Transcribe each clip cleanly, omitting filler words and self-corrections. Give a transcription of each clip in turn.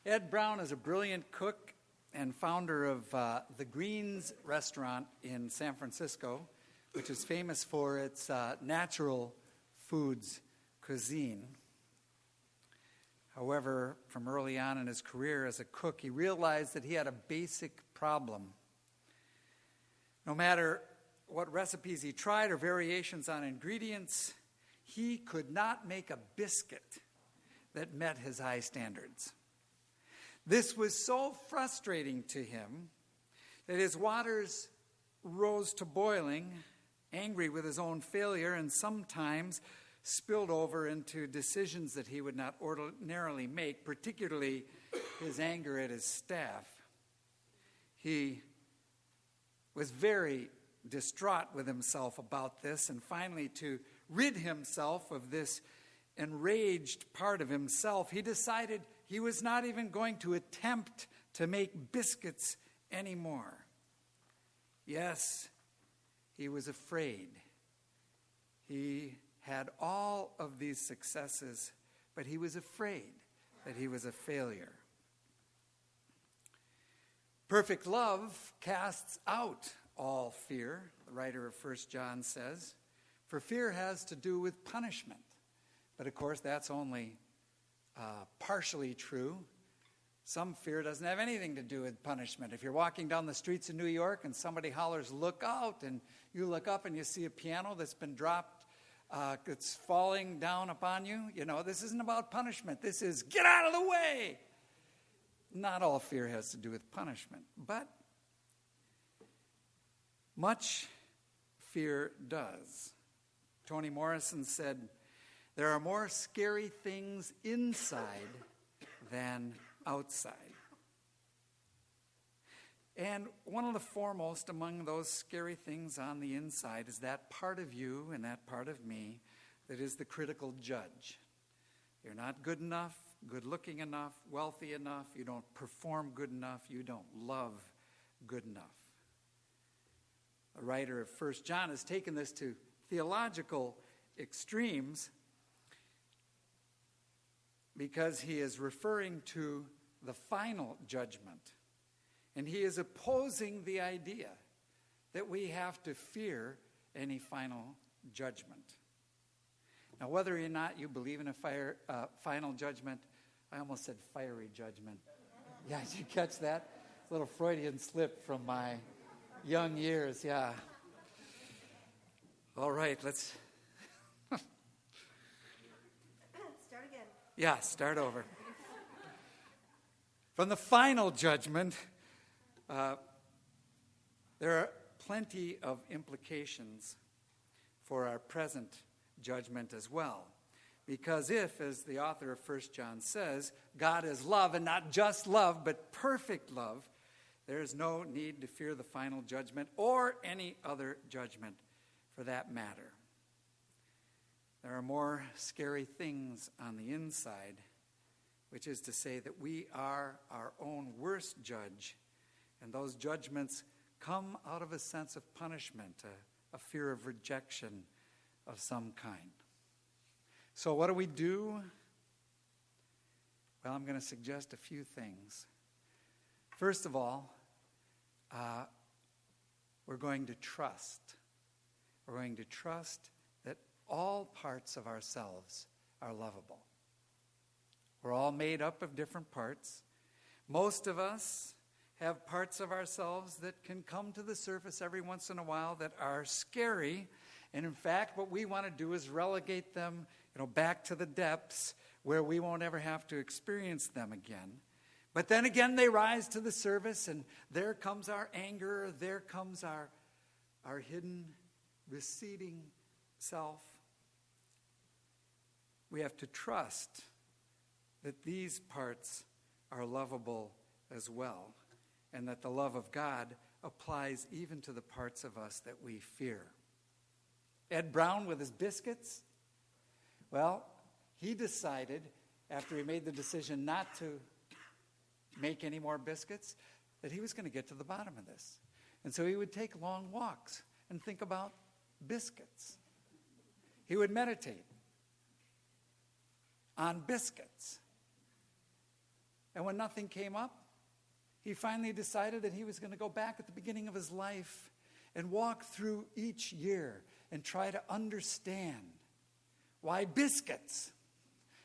Ed Brown is a brilliant cook and founder of the Greens restaurant in San Francisco, which is famous for its natural foods cuisine. However, from early on in his career as a cook, he realized that he had a basic problem. No matter what recipes he tried or variations on ingredients, he could not make a biscuit that met his high standards. This was so frustrating to him that his waters rose to boiling, angry with his own failure, and sometimes spilled over into decisions that he would not ordinarily make, particularly his anger at his staff. He was very distraught with himself about this, and finally, to rid himself of this enraged part of himself, he decided he was not even going to attempt to make biscuits anymore. Yes, he was afraid. He had all of these successes, but he was afraid that he was a failure. Perfect love casts out all fear, the writer of 1 John says, for fear has to do with punishment. But of course, that's only partially true. Some fear doesn't have anything to do with punishment. If you're walking down the streets of New York and somebody hollers, "Look out," and you look up and you see a piano that's been dropped, it's falling down upon you, this isn't about punishment. This is, get out of the way. Not all fear has to do with punishment, but much fear does. Toni Morrison said, "There are more scary things inside than outside." And one of the foremost among those scary things on the inside is that part of you and that part of me that is the critical judge. You're not good enough, good looking enough, wealthy enough, you don't perform good enough, you don't love good enough. The writer of 1 John has taken this to theological extremes because he is referring to the final judgment. And he is opposing the idea that we have to fear any final judgment. Now, whether or not you believe in a final judgment, I almost said fiery judgment. Yeah, did you catch that? A little Freudian slip from my young years, yeah. All right, let's... Start again. Yeah, start over. From the final judgment, there are plenty of implications for our present judgment as well. Because if, as the author of 1 John says, God is love, and not just love, but perfect love, there is no need to fear the final judgment or any other judgment for that matter. There are more scary things on the inside, which is to say that we are our own worst judge, and those judgments come out of a sense of punishment, a fear of rejection of some kind. So what do we do? Well, I'm going to suggest a few things. First of all, we're going to trust. We're going to trust that all parts of ourselves are lovable. We're all made up of different parts. Most of us have parts of ourselves that can come to the surface every once in a while that are scary. And in fact, what we want to do is relegate them, back to the depths where we won't ever have to experience them again. But then again, they rise to the surface, and there comes our anger, there comes our hidden, receding self. We have to trust that these parts are lovable as well, and that the love of God applies even to the parts of us that we fear. Ed Brown with his biscuits, well, he decided, after he made the decision not to make any more biscuits, that he was going to get to the bottom of this. And so he would take long walks and think about biscuits. He would meditate on biscuits. And when nothing came up, he finally decided that he was going to go back at the beginning of his life and walk through each year and try to understand why biscuits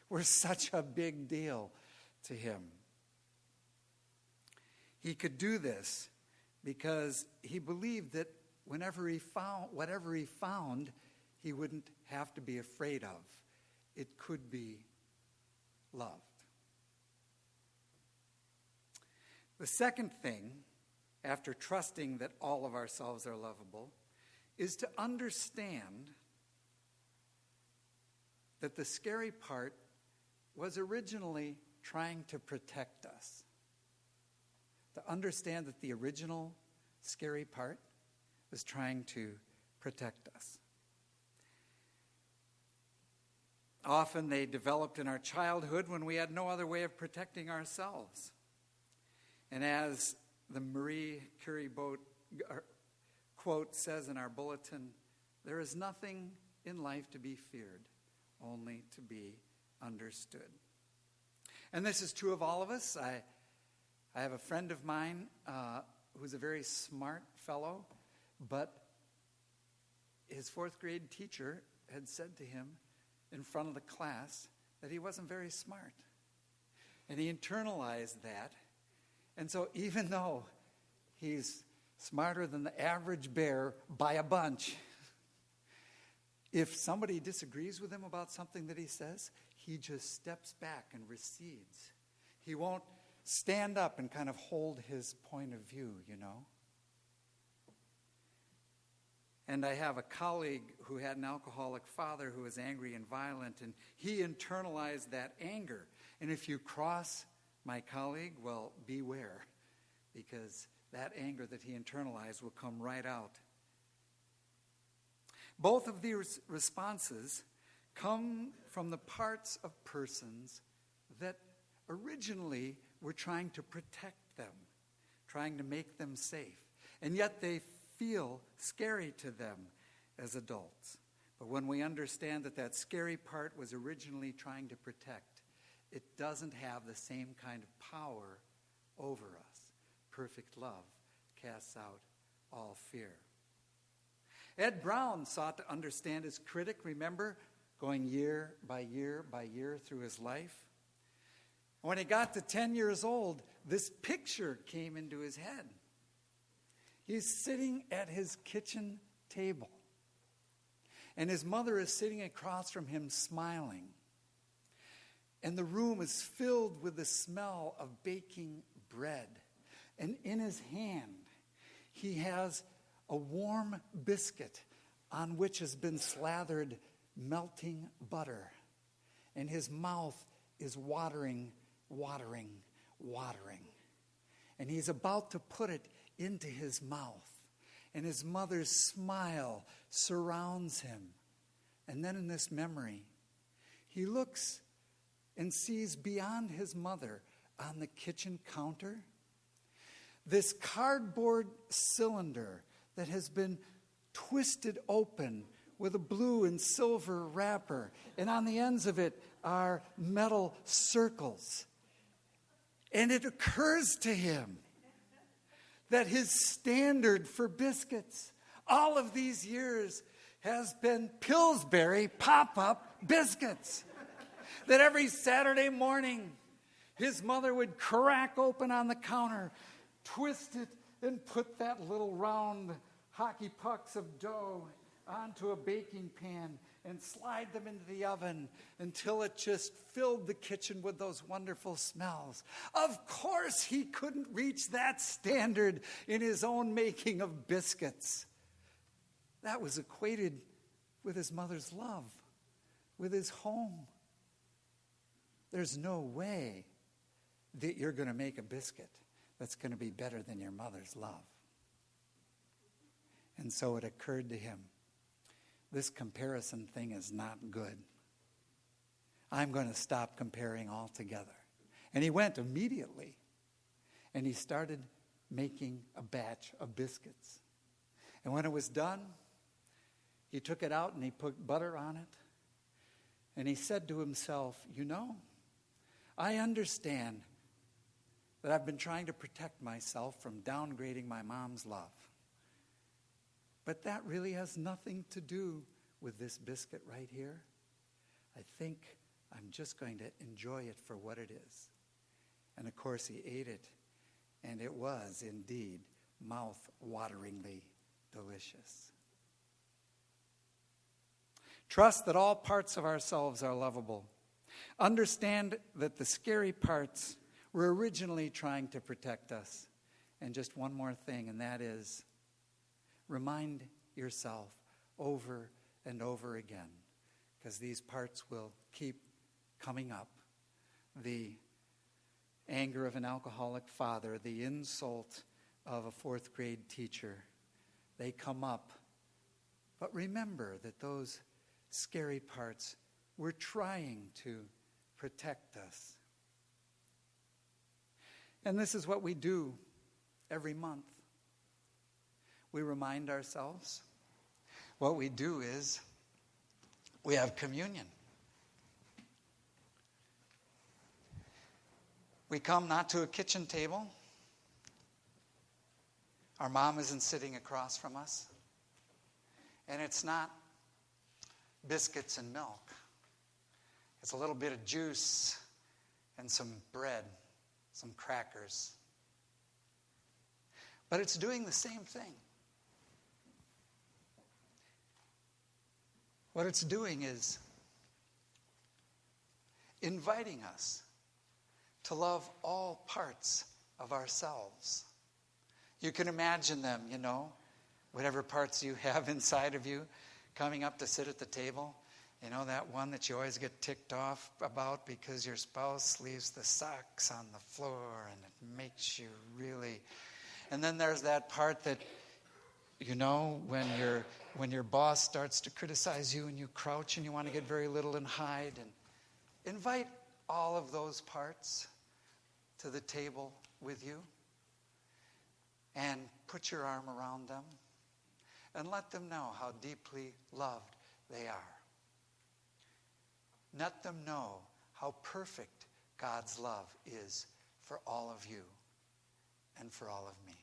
were such a big deal to him. He could do this because he believed that whatever he found, he wouldn't have to be afraid of. It could be loved. The second thing, after trusting that all of ourselves are lovable, is to understand that the scary part was originally trying to protect us. To understand that the original scary part was trying to protect us. Often they developed in our childhood when we had no other way of protecting ourselves. And as the Marie Curie quote says in our bulletin, there is nothing in life to be feared, only to be understood. And this is true of all of us. I have a friend of mine who's a very smart fellow, but his fourth grade teacher had said to him in front of the class that he wasn't very smart. And he internalized that. And so even though he's smarter than the average bear by a bunch, if somebody disagrees with him about something that he says, he just steps back and recedes. He won't stand up and kind of hold his point of view, you know. And I have a colleague who had an alcoholic father who was angry and violent, and he internalized that anger. And if you cross my colleague, well, beware, because that anger that he internalized will come right out. Both of these responses come from the parts of persons that originally were trying to protect them, trying to make them safe. And yet they feel scary to them as adults. But when we understand that that scary part was originally trying to protect, it doesn't have the same kind of power over us. Perfect love casts out all fear. Ed Brown sought to understand his critic, remember, going year by year by year through his life. When he got to 10 years old, this picture came into his head. He's sitting at his kitchen table, and his mother is sitting across from him smiling. And the room is filled with the smell of baking bread. And in his hand, he has a warm biscuit on which has been slathered melting butter. And his mouth is watering. And he's about to put it into his mouth. And his mother's smile surrounds him. And then in this memory, he looks and sees beyond his mother on the kitchen counter this cardboard cylinder that has been twisted open with a blue and silver wrapper. And on the ends of it are metal circles. And it occurs to him that his standard for biscuits all of these years has been Pillsbury pop-up biscuits. That every Saturday morning, his mother would crack open on the counter, twist it, and put that little round hockey pucks of dough onto a baking pan and slide them into the oven until it just filled the kitchen with those wonderful smells. Of course, he couldn't reach that standard in his own making of biscuits. That was equated with his mother's love, with his home. There's no way that you're going to make a biscuit that's going to be better than your mother's love. And so it occurred to him, this comparison thing is not good. I'm going to stop comparing altogether. And he went immediately, and he started making a batch of biscuits. And when it was done, he took it out and he put butter on it. And he said to himself, you know, I understand that I've been trying to protect myself from downgrading my mom's love. But that really has nothing to do with this biscuit right here. I think I'm just going to enjoy it for what it is. And of course he ate it, and it was indeed mouth-wateringly delicious. Trust that all parts of ourselves are lovable. Understand that the scary parts were originally trying to protect us. And just one more thing, and that is, remind yourself over and over again, because these parts will keep coming up. The anger of an alcoholic father, the insult of a fourth grade teacher, they come up. But remember that those scary parts were trying to protect us. And this is what we do every month. We remind ourselves. What we do is we have communion. We come not to a kitchen table. Our mom isn't sitting across from us. And it's not biscuits and milk. It's a little bit of juice and some bread, some crackers. But it's doing the same thing. What it's doing is inviting us to love all parts of ourselves. You can imagine them, whatever parts you have inside of you, coming up to sit at the table. That one that you always get ticked off about because your spouse leaves the socks on the floor and it makes you really... And then there's that part that, when your boss starts to criticize you and you crouch and you want to get very little and hide. And invite all of those parts to the table with you and put your arm around them and let them know how deeply loved they are. Let them know how perfect God's love is for all of you and for all of me.